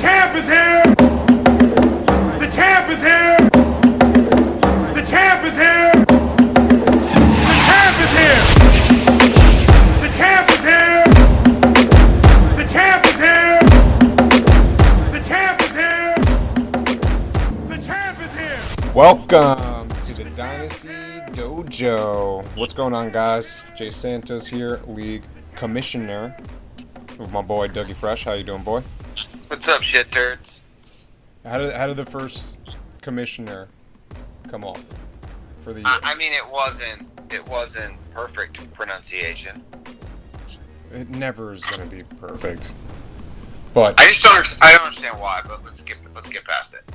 champ is here! The champ is here! The champ is here! The champ is here! The champ is here! The champ is here! The champ is here! The champ is here! Welcome to the Dynasty Dojo. What's going on, guys? Jay Santos here, League Commissioner, with my boy Dougie Fresh. How you doing, boy? What's up, shit turds? How did the first commissioner come off for the year? I mean, it wasn't perfect pronunciation. It never is going to be perfect, but I don't understand why. But let's get past it.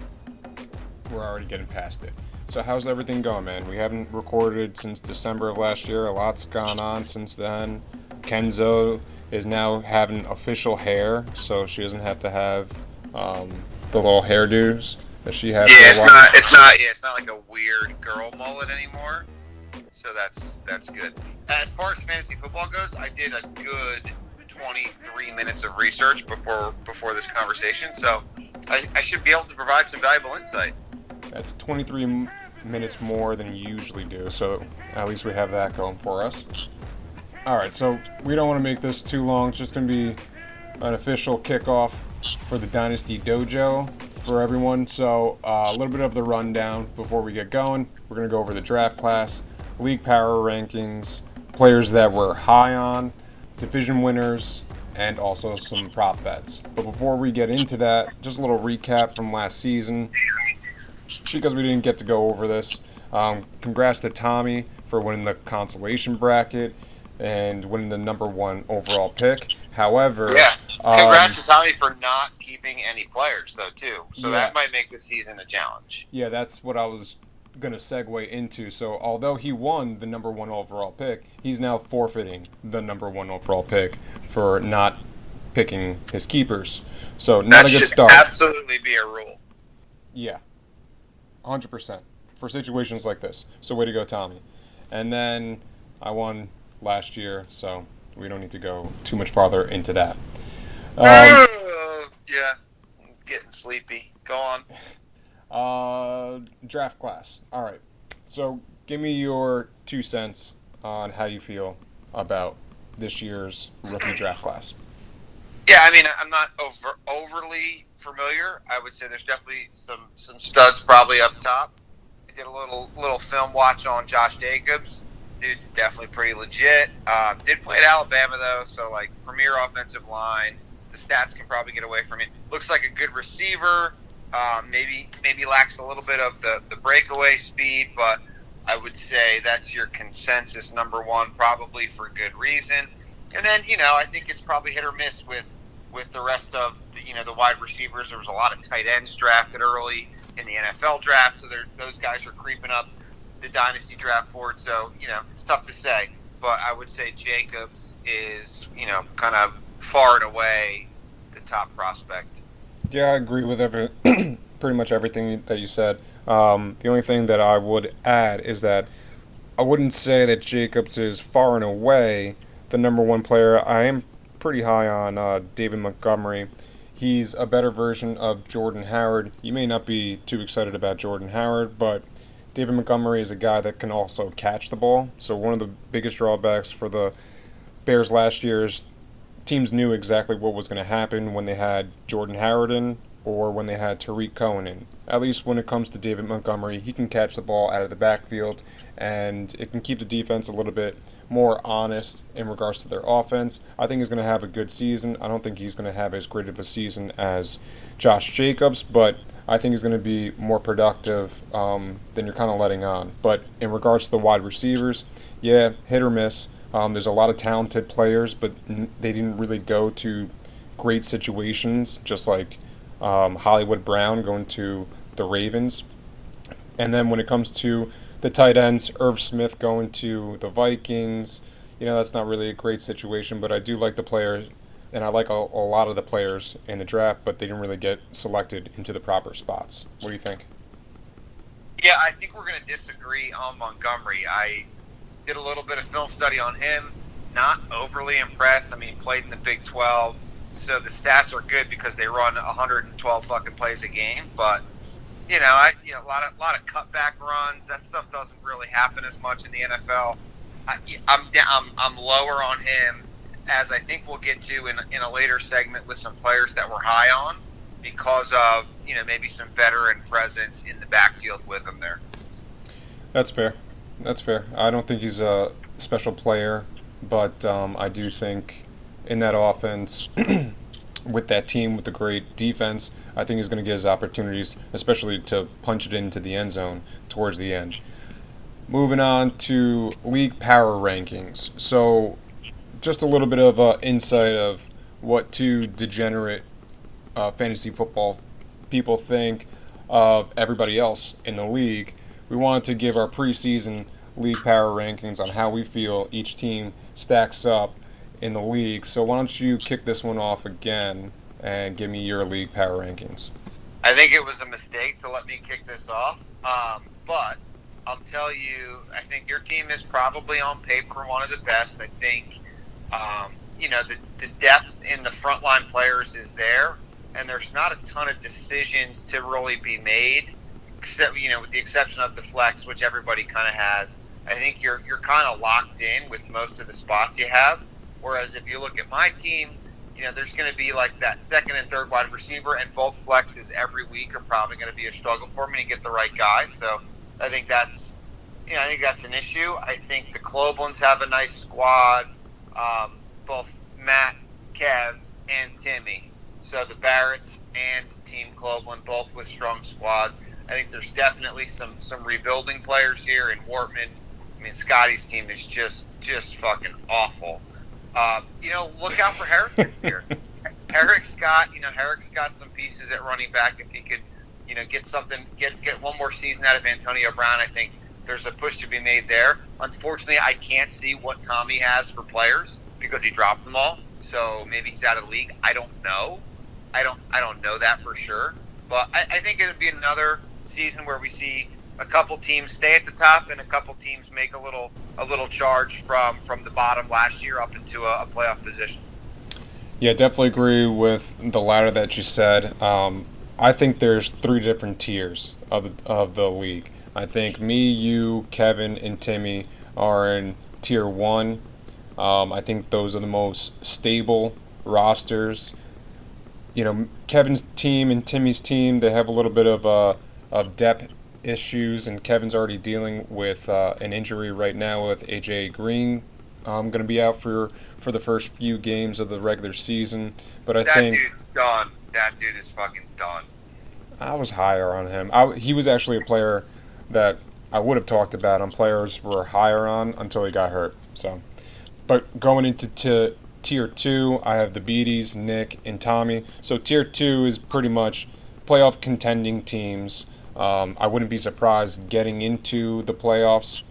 We're already getting past it. So how's everything going, man? We haven't recorded since December of last year. A lot's gone on since then. Kenzo is now having official hair, so she doesn't have to have the little hairdos that she had. Yeah, it's not like a weird girl mullet anymore. So that's good. As far as fantasy football goes, I did a good 23 minutes of research before this conversation, so I should be able to provide some valuable insight. That's 23 minutes more than you usually do, so at least we have that going for us. Alright, so we don't want to make this too long. It's just going to be an official kickoff for the Dynasty Dojo for everyone. So a little bit of the rundown before we get going. We're going to go over the draft class, league power rankings, players that we're high on, division winners, and also some prop bets. But before we get into that, just a little recap from last season, because we didn't get to go over this. Congrats to Tommy for winning the consolation bracket and winning the number one overall pick. However, congrats to Tommy for not keeping any players, though, too. So that might make the season a challenge. Yeah, that's what I was going to segue into. So although he won the number one overall pick, he's now forfeiting the number one overall pick for not picking his keepers. So not a good start. That should absolutely be a rule. Yeah, 100% for situations like this. So way to go, Tommy. And then I won last year, so we don't need to go too much farther into that. Yeah, I'm getting sleepy. Go on. Draft class. All right. So give me your 2 cents on how you feel about this year's rookie draft class. Yeah, I mean, I'm not overly familiar. I would say there's definitely some studs probably up top. I did a little film watch on Josh Jacobs. Dude's definitely pretty legit. Did play at Alabama, though, so, like, premier offensive line. The stats can probably get away from it. Looks like a good receiver. Maybe lacks a little bit of the breakaway speed, but I would say that's your consensus number one, probably for good reason. And then, I think it's probably hit or miss with the rest of the wide receivers. There was a lot of tight ends drafted early in the NFL draft, so those guys are creeping up the Dynasty draft board. So, it's tough to say, but I would say Jacobs is, kind of far and away the top prospect. Yeah, I agree with pretty much everything that you said. The only thing that I would add is that I wouldn't say that Jacobs is far and away the number one player. I am pretty high on David Montgomery. He's a better version of Jordan Howard. You may not be too excited about Jordan Howard, but David Montgomery is a guy that can also catch the ball. So one of the biggest drawbacks for the Bears last year is teams knew exactly what was going to happen when they had Jordan Howard in or when they had Tariq Cohen in. At least when it comes to David Montgomery, he can catch the ball out of the backfield, and it can keep the defense a little bit more honest in regards to their offense. I think he's going to have a good season. I don't think he's going to have as great of a season as Josh Jacobs, but I think he's going to be more productive than you're kind of letting on. But in regards to the wide receivers, yeah, hit or miss. There's a lot of talented players, but they didn't really go to great situations, just like Hollywood Brown going to the Ravens. And then when it comes to the tight ends, Irv Smith going to the Vikings, that's not really a great situation, but I do like the players, and I like a lot of the players in the draft, but they didn't really get selected into the proper spots. What do you think? Yeah, I think we're going to disagree on Montgomery. I did a little bit of film study on him. Not overly impressed. I mean, he played in the Big 12, so the stats are good because they run 112 fucking plays a game. But a lot of cutback runs. That stuff doesn't really happen as much in the NFL. I'm lower on him, as I think we'll get to in a later segment with some players that we're high on because of maybe some veteran presence in the backfield with him there. That's fair. I don't think he's a special player, but I do think in that offense, with that team with the great defense, I think he's going to get his opportunities, especially to punch it into the end zone towards the end. Moving on to league power rankings. So, just a little bit of insight of what two degenerate fantasy football people think of everybody else in the league. We wanted to give our preseason league power rankings on how we feel each team stacks up in the league. So why don't you kick this one off again and give me your league power rankings? I think it was a mistake to let me kick this off, but I'll tell you, I think your team is probably on paper one of the best. I think, the depth in the frontline players is there, and there's not a ton of decisions to really be made, except, with the exception of the flex, which everybody kind of has. I think you're kind of locked in with most of the spots you have. Whereas if you look at my team, there's going to be like that second and third wide receiver, and both flexes every week are probably going to be a struggle for me to get the right guy. So I think that's an issue. I think the Cloblins have a nice squad, both Matt, Kev, and Timmy. So the Barretts and Team Cloblin, both with strong squads. I think there's definitely some rebuilding players here in Wortman. I mean, Scotty's team is just fucking awful. Look out for Herrick here. Herrick's got some pieces at running back. If he could, get one more season out of Antonio Brown, I think there's a push to be made there. Unfortunately, I can't see what Tommy has for players because he dropped them all. So maybe he's out of the league. I don't know. I don't know that for sure. But I think it would be another season where we see a couple teams stay at the top and a couple teams make a little charge from the bottom last year up into a playoff position. Yeah, definitely agree with the latter that you said. I think there's 3 different tiers of the league. I think me, you, Kevin, and Timmy are in tier 1. I think those are the most stable rosters. Kevin's team and Timmy's team, they have a little bit of depth issues, and Kevin's already dealing with an injury right now with AJ Green. Going to be out for the first few games of the regular season. But I think that dude's done. That dude is fucking done. I was higher on him. He was actually a player that I would have talked about on players were higher on until he got hurt. So, but going into tier 2, I have the Beaties, Nick, and Tommy. So tier 2 is pretty much playoff contending teams. I wouldn't be surprised getting into the playoffs,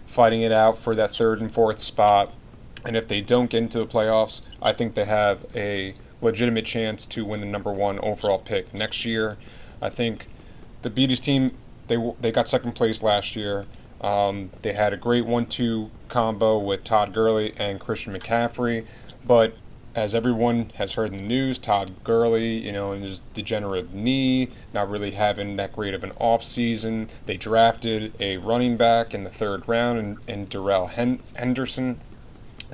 fighting it out for that 3rd and 4th spot. And if they don't get into the playoffs, I think they have a legitimate chance to win the number 1 overall pick next year. I think the Beaties team, they got second place last year. They had a great 1-2 combo with Todd Gurley and Christian McCaffrey. But as everyone has heard in the news, Todd Gurley, in his degenerative knee, not really having that great of an offseason. They drafted a running back in the 3rd round in Darrell Henderson.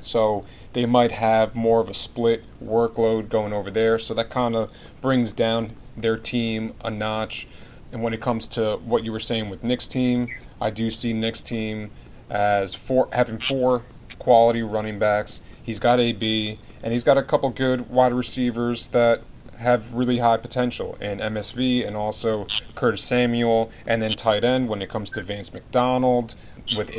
So they might have more of a split workload going over there. So that kind of brings down their team a notch. And when it comes to what you were saying with Nick's team, I do see Nick's team as having 4 quality running backs. He's got AB, and he's got a couple good wide receivers that have really high potential in MSV and also Curtis Samuel, and then tight end when it comes to Vance McDonald with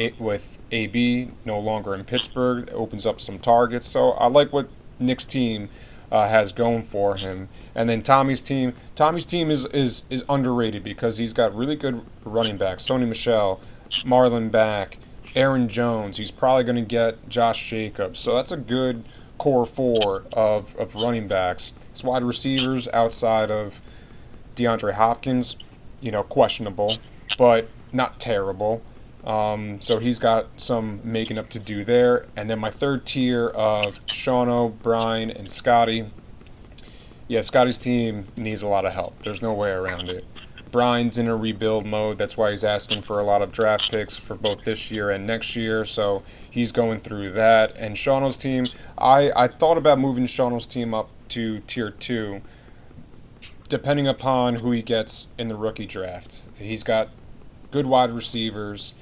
AB no longer in Pittsburgh, it opens up some targets. So I like what Nick's team has going for him. And then Tommy's team is underrated because he's got really good running backs. Sony Michel, Marlon Mack, Aaron Jones. He's probably going to get Josh Jacobs. So that's a good core 4 of running backs. His wide receivers outside of DeAndre Hopkins, questionable, but not terrible. So he's got some making up to do there. And then my 3rd tier of Shauno, Brian, and Scotty, Yeah, Scotty's team needs a lot of help. There's no way around it. Brian's in a rebuild mode. That's why he's asking for a lot of draft picks for both this year and next year. So he's going through that. And Shauno's team, I thought about moving Shauno's team up to tier 2, depending upon who he gets in the rookie draft. He's got good wide receivers.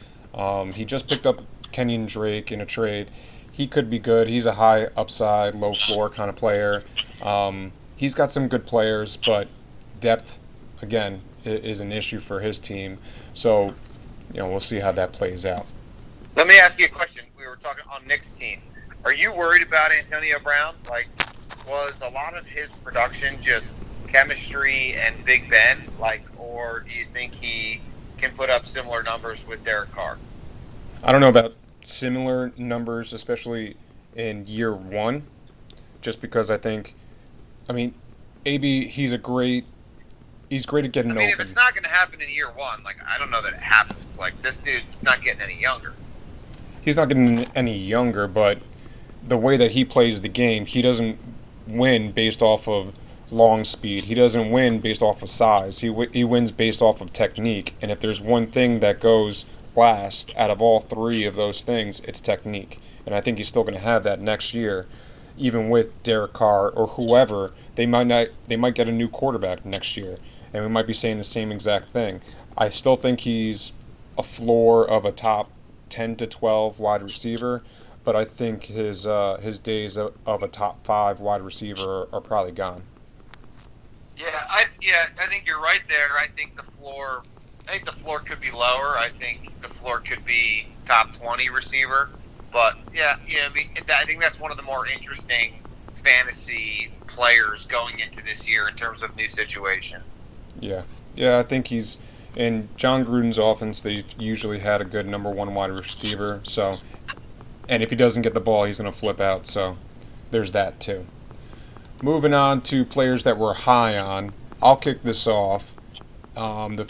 He just picked up Kenyon Drake in a trade. He could be good. He's a high upside, low floor kind of player. He's got some good players, but depth, again, is an issue for his team. So, we'll see how that plays out. Let me ask you a question. We were talking on Nick's team. Are you worried about Antonio Brown? Like, was a lot of his production just chemistry and Big Ben? Like, or do you think he can put up similar numbers with Derek Carr? I don't know about similar numbers, especially in year 1, just because AB, he's great at getting open. If it's not going to happen in year 1, like, I don't know that it happens. Like, this dude's not getting any younger. He's not getting any younger, but the way that he plays the game, he doesn't win based off of long speed. He doesn't win based off of size. He wins based off of technique. And if there's one thing that goes last out of all 3 of those things, it's technique. And I think he's still going to have that next year, even with Derek Carr or whoever. They might get a new quarterback next year, and we might be saying the same exact thing. I still think he's a floor of a top 10 to 12 wide receiver, but I think his days of a top 5 wide receiver are probably gone. I think you're right there. I think the floor could be lower. I think the floor could be top 20 receiver. But I think that's one of the more interesting fantasy players going into this year in terms of new situation. Yeah, I think he's in John Gruden's offense. They usually had a good number 1 wide receiver. So, and if he doesn't get the ball, he's going to flip out. So, there's that too. Moving on to players that we're high on, I'll kick this off. The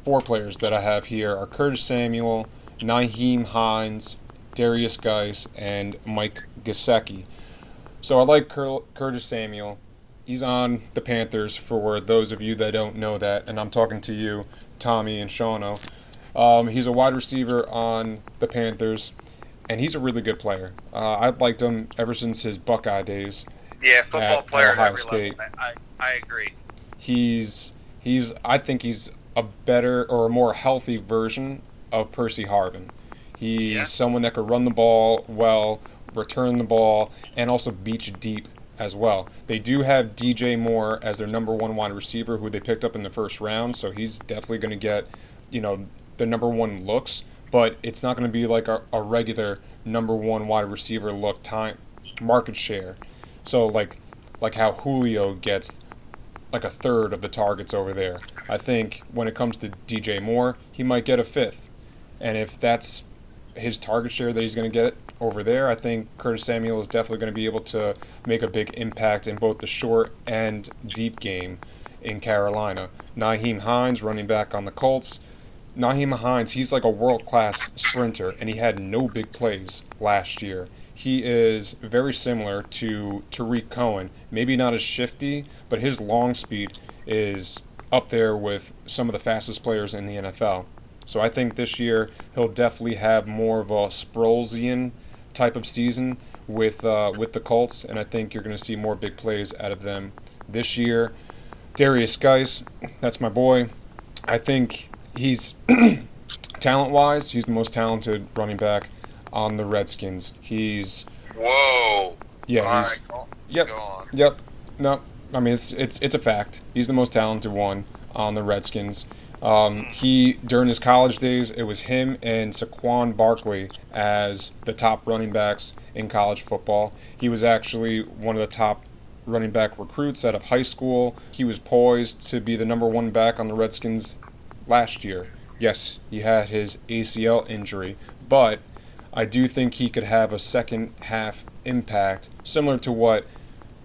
4 players that I have here are Curtis Samuel, Nyheim Hines, Darius Geis, and Mike Gesicki. So I like Curtis Samuel. He's on the Panthers, for those of you that don't know that, and I'm talking to you, Tommy and Shauno. He's a wide receiver on the Panthers, and he's a really good player. I've liked him ever since his Buckeye days. Yeah, football player at Ohio State. I agree. I think he's a better or a more healthy version of Percy Harvin. He's someone that could run the ball well, return the ball, and also beat you deep as well. They do have DJ Moore as their number 1 wide receiver, who they picked up in the first round, so he's definitely going to get, the number 1 looks, but it's not going to be like a regular number 1 wide receiver look market share. So like how Julio gets like a third of the targets over there. I think when it comes to DJ Moore, he might get a 5th. And if that's his target share that he's going to get over there, I think Curtis Samuel is definitely going to be able to make a big impact in both the short and deep game in Carolina. Nyheim Hines, running back on the Colts. Nyheim Hines, he's like a world-class sprinter, and he had no big plays last year. He is very similar to Tariq Cohen. Maybe not as shifty, but his long speed is up there with some of the fastest players in the NFL. So I think this year he'll definitely have more of a Sproulsian type of season with the Colts, and I think you're going to see more big plays out of them this year. Darius Geis, that's my boy. I think he's talent-wise, he's the most talented running back on the Redskins. He's whoa. Yeah, he's right, yep. Go on. Yep. No, I mean it's a fact. He's the most talented one on the Redskins. He during his college days, it was him and Saquon Barkley as the top running backs in college football. He was actually one of the top running back recruits out of high school. He was poised to be the number 1 back on the Redskins last year. Yes, he had his ACL injury, but I do think he could have a second half impact similar to what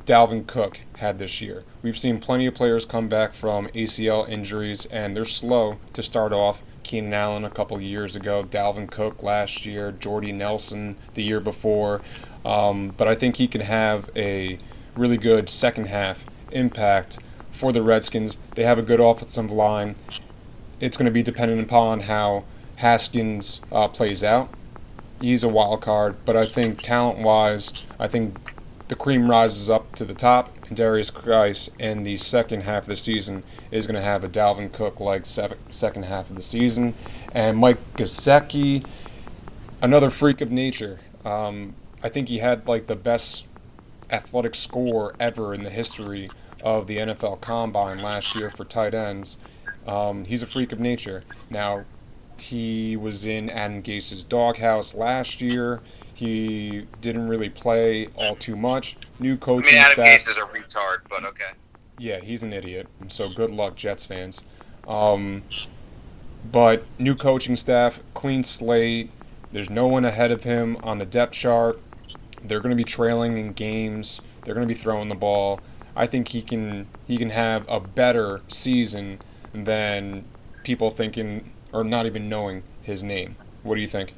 Dalvin Cook had this year. We've seen plenty of players come back from ACL injuries, and they're slow to start off. Keenan Allen a couple years ago, Dalvin Cook last year, Jordy Nelson the year before. But I think he can have a really good second half impact for the Redskins. They have a good offensive line. It's going to be dependent upon how Haskins plays out. He's a wild card, but I think talent-wise, I think the cream rises up to the top, and Darius Geis in the second half of the season is going to have a Dalvin Cook-like second half of the season. And Mike Gesicki, another freak of nature. I think he had like the best athletic score ever in the history of the NFL Combine last year for tight ends. He's a freak of nature. Now, he was in Adam Gase's doghouse last year. He didn't really play all too much. New coaching Adam staff. Gase is a retard, but okay. Yeah, he's an idiot. So good luck, Jets fans. But new coaching staff, clean slate. There's no one ahead of him on the depth chart. They're going to be trailing in games. They're going to be throwing the ball. I think he can have a better season than people thinking or not even knowing his name. What do you think?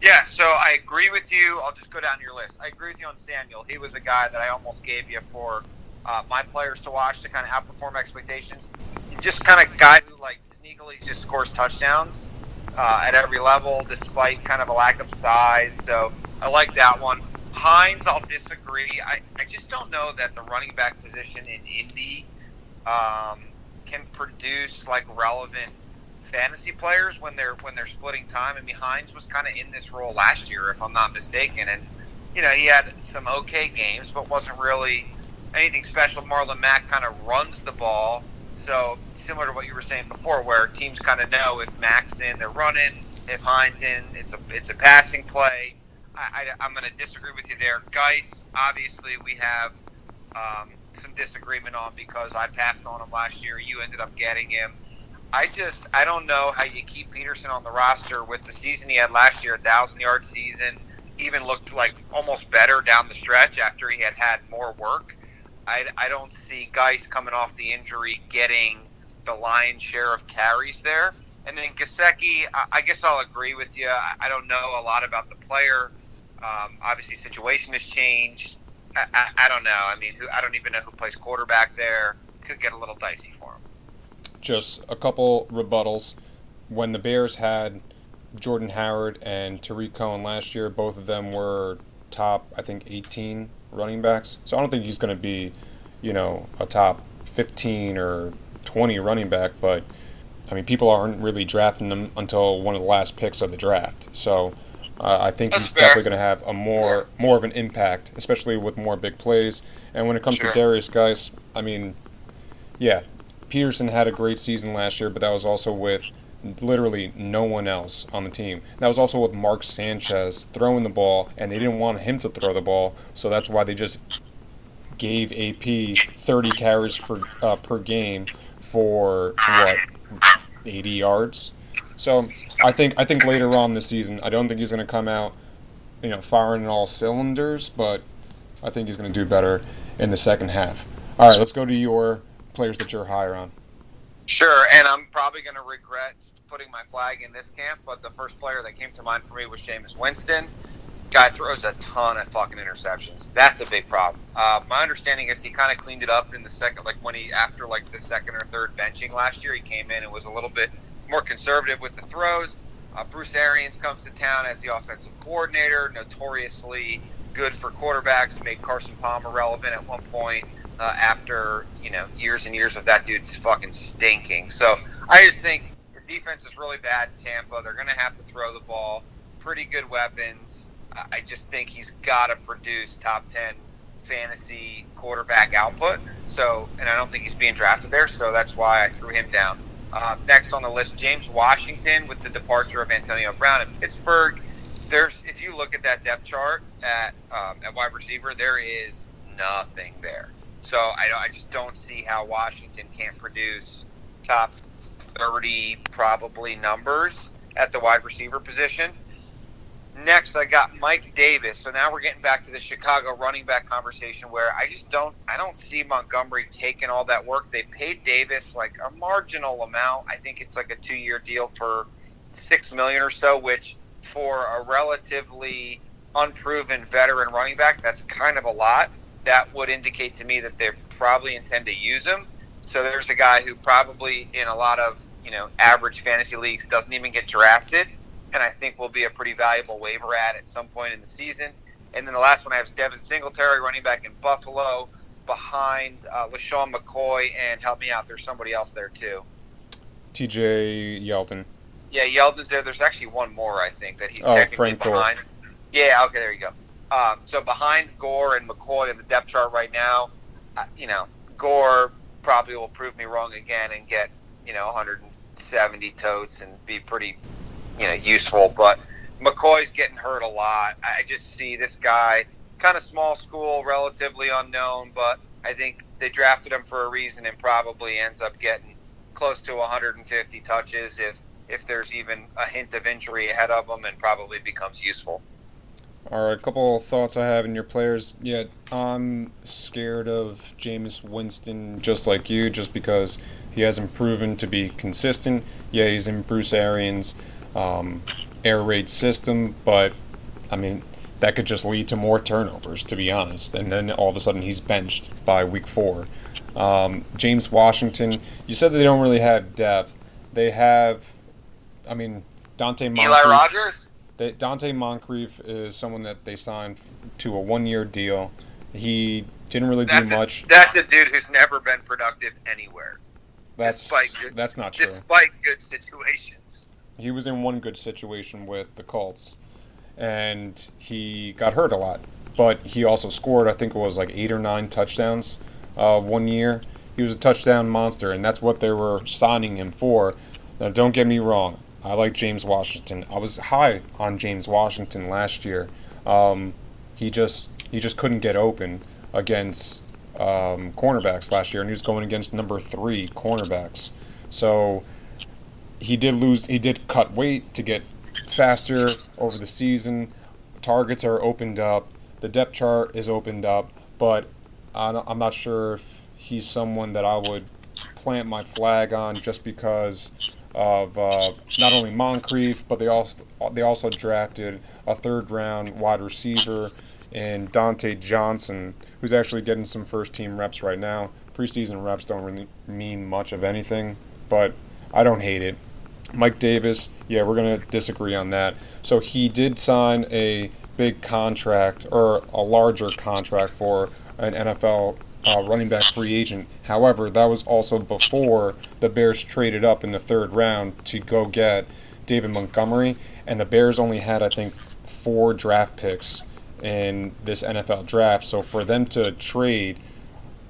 Yeah, so I agree with you. I'll just go down your list. I agree with you on Samuel. He was a guy that I almost gave you for my players to watch to kind of outperform expectations. He's just kind of guy who like sneakily just scores touchdowns at every level despite kind of a lack of size. So I like that one. Hines, I'll disagree. I just don't know that the running back position in Indy can produce like relevant fantasy players when they're splitting time. I mean, Hines was kind of in this role last year, if I'm not mistaken, and he had some okay games, but wasn't really anything special. Marlon Mack kind of runs the ball, so similar to what you were saying before, where teams kind of know if Mack's in, they're running. If Hines in, it's a passing play. I'm going to disagree with you there. Geis, obviously, we have some disagreement on because I passed on him last year. You ended up getting him. I don't know how you keep Peterson on the roster with the season he had last year, 1,000-yard season, even looked like almost better down the stretch after he had more work. I don't see Geis coming off the injury getting the lion's share of carries there. And then Gesicki, I guess I'll agree with you. I don't know a lot about the player. Obviously, situation has changed. I don't know. I mean, I don't even know who plays quarterback there. Could get a little dicey for him. Just a couple rebuttals. When the Bears had Jordan Howard and Tariq Cohen last year, both of them were top, I think, 18 running backs. So I don't think he's going to be, a top 15 or 20 running back. But, I mean, people aren't really drafting him until one of the last picks of the draft. So I think he's definitely going to have a more of an impact, especially with more big plays. And when it comes to Darius Geis, I mean, yeah, Peterson had a great season last year, but that was also with literally no one else on the team. That was also with Mark Sanchez throwing the ball, and they didn't want him to throw the ball, so that's why they just gave AP 30 carries per game for, 80 yards? So I think later on this season, I don't think he's going to come out, firing on all cylinders, but I think he's going to do better in the second half. All right, let's go to your players that you're higher on. Sure, and I'm probably going to regret putting my flag in this camp, but the first player that came to mind for me was Jameis Winston. Guy throws a ton of fucking interceptions. That's a big problem. My understanding is he kind of cleaned it up in the second, after the second or third benching last year, he came in and was a little bit more conservative with the throws. Bruce Arians comes to town as the offensive coordinator, notoriously good for quarterbacks, made Carson Palmer relevant at one point. After years and years of that dude's fucking stinking. So I just think the defense is really bad in Tampa. They're going to have to throw the ball. Pretty good weapons. I just think he's got to produce top 10 fantasy quarterback output. So, and I don't think he's being drafted there. So that's why I threw him down. Next on the list, James Washington with the departure of Antonio Brown in Pittsburgh. If you look at that depth chart at wide receiver, there is nothing there. So I just don't see how Washington can't produce top 30 probably numbers at the wide receiver position. Next, I got Mike Davis. So now we're getting back to the Chicago running back conversation where I don't see Montgomery taking all that work. They paid Davis like a marginal amount. I think it's like a 2-year deal for $6 million or so, which for a relatively unproven veteran running back, that's kind of a lot. that would indicate to me that they probably intend to use him. So there's a guy who probably in a lot of average fantasy leagues doesn't even get drafted, and I think will be a pretty valuable waiver at some point in the season. And then the last one I have is Devin Singletary, running back in Buffalo, behind LaShawn McCoy, and help me out, there's somebody else there too. T.J. Yeldon. Yeah, Yeldon's there. There's actually one more, I think, that he's technically Frank behind. Gore. Yeah, okay, there you go. So behind Gore and McCoy in the depth chart right now, Gore probably will prove me wrong again and get 170 totes and be pretty useful. But McCoy's getting hurt a lot. I just see this guy, kind of small school, relatively unknown, but I think they drafted him for a reason and probably ends up getting close to 150 touches if there's even a hint of injury ahead of him, and probably becomes useful. All right, a couple of thoughts I have in your players. Yeah, I'm scared of Jameis Winston just like you, just because he hasn't proven to be consistent. Yeah, he's in Bruce Arians' air raid system, but, I mean, that could just lead to more turnovers, to be honest. And then all of a sudden he's benched by week 4. James Washington, you said they don't really have depth. They have, Dante Moncrief. Eli Rogers? Dante Moncrief is someone that they signed to a 1-year deal. He didn't really do much. That's a dude who's never been productive anywhere. That's not true. Despite good situations. He was in one good situation with the Colts, and he got hurt a lot. But he also scored, I think it was like 8 or 9 touchdowns 1 year. He was a touchdown monster, and that's what they were signing him for. Now, don't get me wrong. I like James Washington. I was high on James Washington last year. He just couldn't get open against cornerbacks last year, and he was going against number 3 cornerbacks. So he did cut weight to get faster over the season. Targets are opened up. The depth chart is opened up, but I'm not sure if he's someone that I would plant my flag on just because of not only Moncrief, but they also drafted a 3rd-round wide receiver in Dante Johnson, who's actually getting some first-team reps right now. Preseason reps don't really mean much of anything, but I don't hate it. Mike Davis, yeah, we're going to disagree on that. So he did sign a big contract, or a larger contract for an NFL running back free agent. However, that was also before the Bears traded up in the 3rd round to go get David Montgomery, and the Bears only had, I think, 4 draft picks in this NFL draft. So for them to trade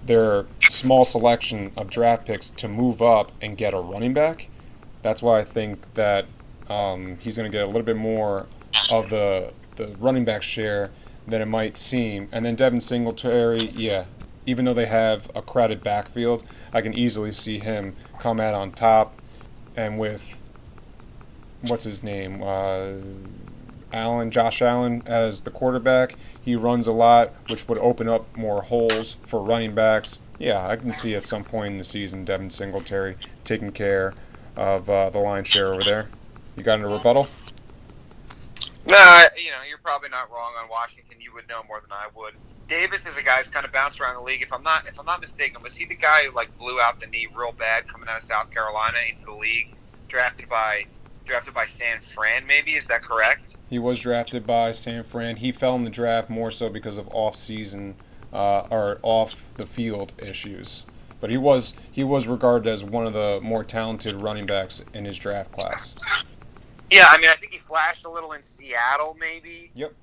their small selection of draft picks to move up and get a running back, that's why I think that he's going to get a little bit more of the running back share than it might seem. And then Devin Singletary, yeah, even though they have a crowded backfield, I can easily see him come out on top. And with, what's his name, Josh Allen as the quarterback, he runs a lot, which would open up more holes for running backs. Yeah, I can see at some point in the season Devin Singletary taking care of the lion's share over there. You got a rebuttal? No, you're probably not wrong on Washington. You would know more than I would. Davis is a guy who's kind of bounced around the league. If I'm not mistaken, was he the guy who blew out the knee real bad coming out of South Carolina into the league, drafted by San Fran? Maybe, is that correct? He was drafted by San Fran. He fell in the draft more so because of off-season or off the field issues. But he was regarded as one of the more talented running backs in his draft class. Yeah, I think he flashed a little in Seattle, maybe. Yep.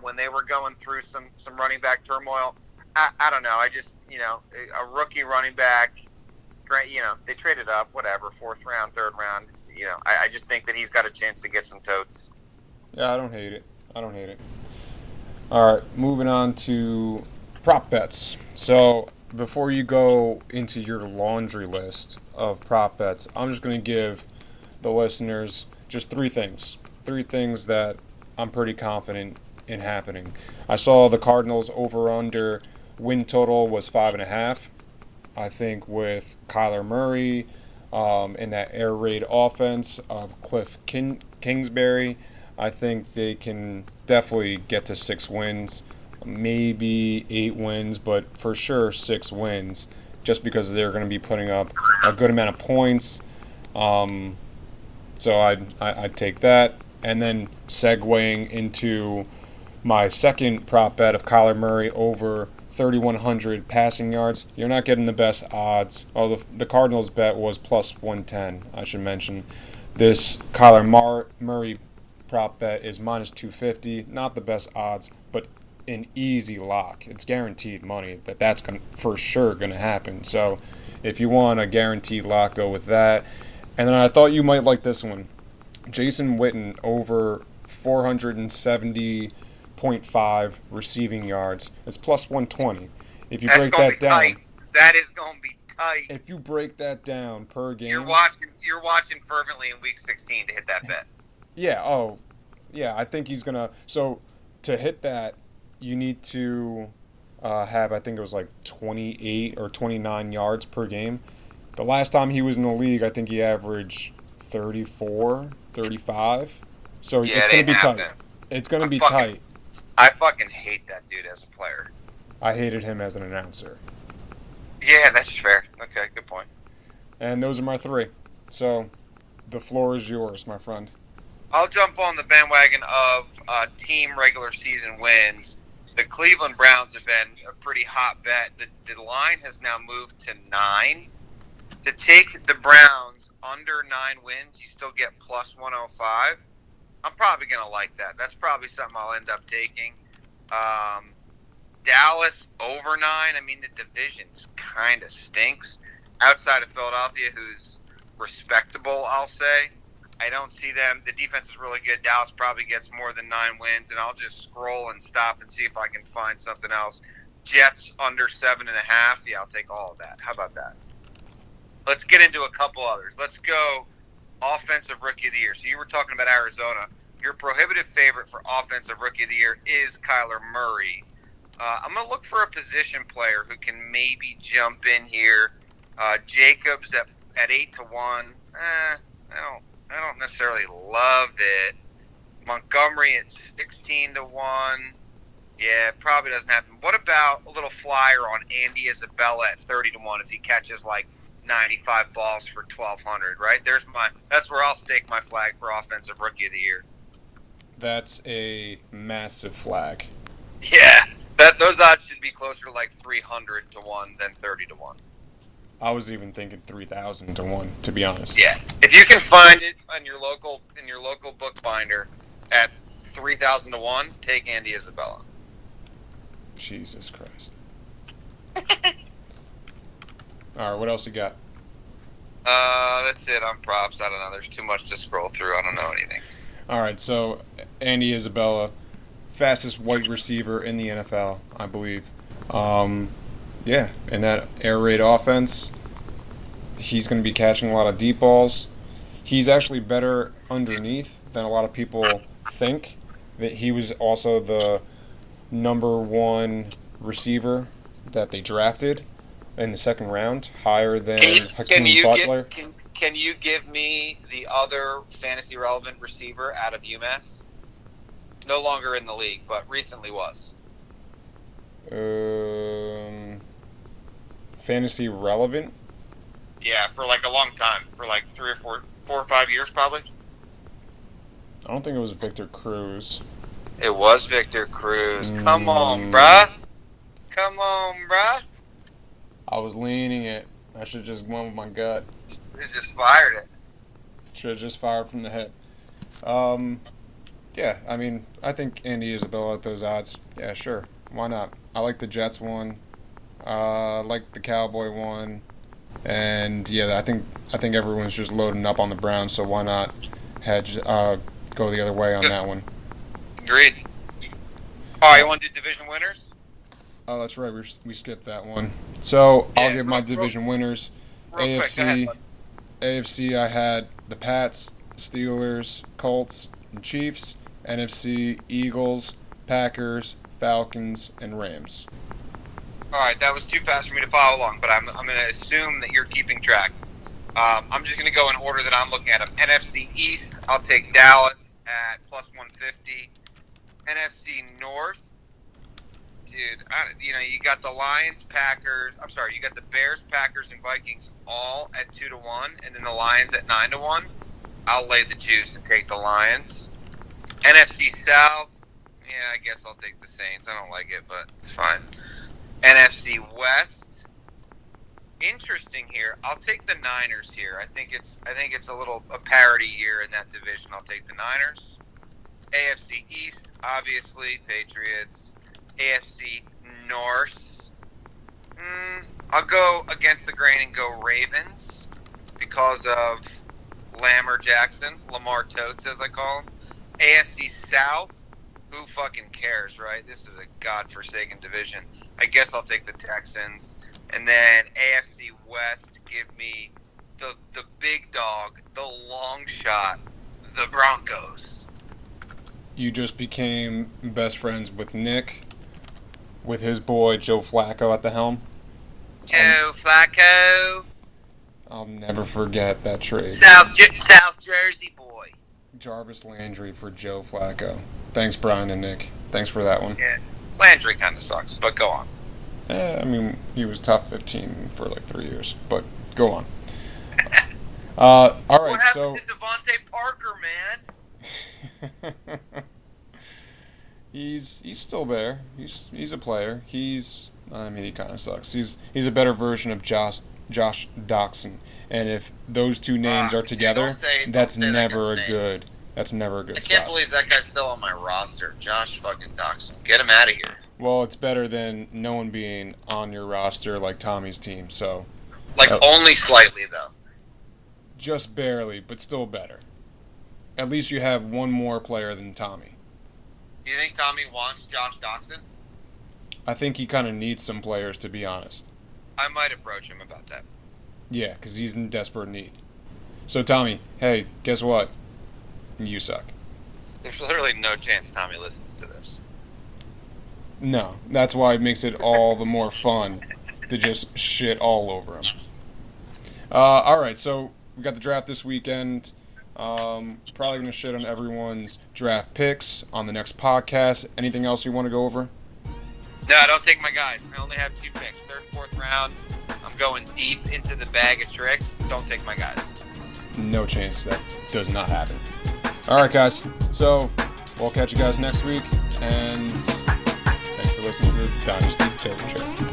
When they were going through some running back turmoil. I don't know. I just, a rookie running back, great. They traded up, whatever, 4th round, 3rd round. I just think that he's got a chance to get some totes. Yeah, I don't hate it. All right, moving on to prop bets. So before you go into your laundry list of prop bets, I'm just going to give the listeners just 3 things. 3 things that I'm pretty confident in happening. I saw the Cardinals over-under win total was 5.5. I think with Kyler Murray in that air raid offense of Cliff Kingsbury, I think they can definitely get to 6 wins. maybe 8 wins, but for sure 6 wins, just because they're going to be putting up a good amount of points. So I'd take that. And then segueing into my second prop bet of Kyler Murray over 3,100 passing yards. You're not getting the best odds. Oh, the Cardinals bet was plus 110, I should mention. This Kyler Murray prop bet is minus 250. Not the best odds, but an easy lock. It's guaranteed money that's for sure going to happen. So if you want a guaranteed lock, go with that. And then I thought you might like this one. Jason Witten over 470.5 receiving yards. It's plus 120. If you break that down, tight. That is going to be tight. If you break that down per game, you're watching fervently in week 16 to hit that bet. Yeah. Oh, yeah. I think he's gonna. So to hit that, you need to have, I think it was like 28 or 29 yards per game. The last time he was in the league, I think he averaged 34, 35. So Yeah, it's going to be tight. It's going to be tight. I fucking hate that dude as a player. I hated him as an announcer. Yeah, that's fair. Okay, good point. And those are my 3. So the floor is yours, my friend. I'll jump on the bandwagon of team regular season wins. The Cleveland Browns have been a pretty hot bet. The line has now moved to 9. To take the Browns under 9 wins, you still get plus 105. I'm probably going to like that. That's probably something I'll end up taking. Dallas over 9. I mean, the division kind of stinks. Outside of Philadelphia, who's respectable, I'll say. I don't see them. The defense is really good. Dallas probably gets more than 9 wins, and I'll just scroll and stop and see if I can find something else. Jets under 7.5. Yeah, I'll take all of that. How about that? Let's get into a couple others. Let's go Offensive Rookie of the Year. So you were talking about Arizona. Your prohibitive favorite for Offensive Rookie of the Year is Kyler Murray. I'm going to look for a position player who can maybe jump in here. Jacobs at 8 to 1. I don't necessarily love it. Montgomery at 16 to 1. Yeah, it probably doesn't happen. What about a little flyer on Andy Isabella at 30 to 1 if he catches like 95 balls for 1,200, right? That's where I'll stake my flag for Offensive Rookie of the Year. That's a massive flag. Yeah, those odds should be closer to like 300 to 1 than 30 to 1. I was even thinking 3,000 to 1, to be honest. Yeah, if you can find it on your local bookbinder at 3,000 to 1, take Andy Isabella. Jesus Christ. All right, what else you got? That's it on props. I don't know. There's too much to scroll through. I don't know anything. All right, so Andy Isabella, fastest white receiver in the NFL, I believe. Yeah, in that air raid offense, he's going to be catching a lot of deep balls. He's actually better underneath than a lot of people think. That he was also the number 1 receiver that they drafted in the second round, higher than Hakeem Butler. Can you give me the other fantasy relevant receiver out of UMass? No longer in the league, but recently was. Fantasy relevant? Yeah, for like a long time. For like 4 or 5 years probably. I don't think it was Victor Cruz. It was Victor Cruz. Come on, bruh. Come on, bruh. I was leaning it. I should have just went with my gut. You just fired it. Should have just fired from the hip. Yeah, I mean, I think Andy Isabella at those odds. Yeah, sure. Why not? I like the Jets one. I like the Cowboy one. And yeah, I think everyone's just loading up on the Browns, so why not go the other way on that one? Agreed. All right, you want to do division winners? Oh, that's right. We skipped that one. So I'll give my division winners. AFC. Quick, AFC, I had the Pats, Steelers, Colts, and Chiefs. NFC, Eagles, Packers, Falcons, and Rams. All right, that was too fast for me to follow along, but I'm going to assume that you're keeping track. I'm just going to go in order that I'm looking at them. NFC East, I'll take Dallas at plus 150. NFC North, dude, you got the Lions, Packers. I'm sorry, you got the Bears, Packers, and Vikings all at 2-1, and then the Lions at 9-1. I'll lay the juice and take the Lions. NFC South, yeah, I guess I'll take the Saints. I don't like it, but it's fine. NFC West, interesting here. I'll take the Niners here. I think it's a parity year in that division. I'll take the Niners. AFC East, obviously, Patriots. AFC North, I'll go against the grain and go Ravens because of Lamar Totes, as I call him. AFC South, who fucking cares, right? This is a godforsaken division. I guess I'll take the Texans. And then AFC West, give me the big dog, the long shot, the Broncos. You just became best friends with Nick, with his boy Joe Flacco at the helm. Joe Flacco. I'll never forget that trade. South Jersey boy. Jarvis Landry for Joe Flacco. Thanks, Brian and Nick. Thanks for that one. Yeah, Landry kind of sucks, but go on. I mean, he was top 15 for like 3 years, but go on. All right, what happened so to Devontae Parker, man? he's still there. He's a player. He kind of sucks. He's a better version of Josh Doxson. And if those two names are together, that's never a good. That's never a good I spot. can't believe that guy's still on my roster. Josh fucking Doxson. Get him out of here. Well, it's better than no one being on your roster like Tommy's team. So, only slightly though. just barely, but still better. At least you have one more player than Tommy. You think Tommy wants Josh Doxson? I think he kind of needs some players, to be honest. I might approach him about that. Yeah, because he's in desperate need. So, Tommy, hey, guess what? You suck. There's literally no chance Tommy listens to this. No, that's why it makes it all the more fun to just shit all over him. All right, so we got the draft this weekend. Probably going to shit on everyone's draft picks on the next podcast. Anything else you want to go over? No, don't take my guys. I only have 2 picks. 3rd, 4th round. I'm going deep into the bag of tricks. Don't take my guys. No chance that does not happen. All right, guys. So we'll catch you guys next week. And thanks for listening to the Dynasty Dojo.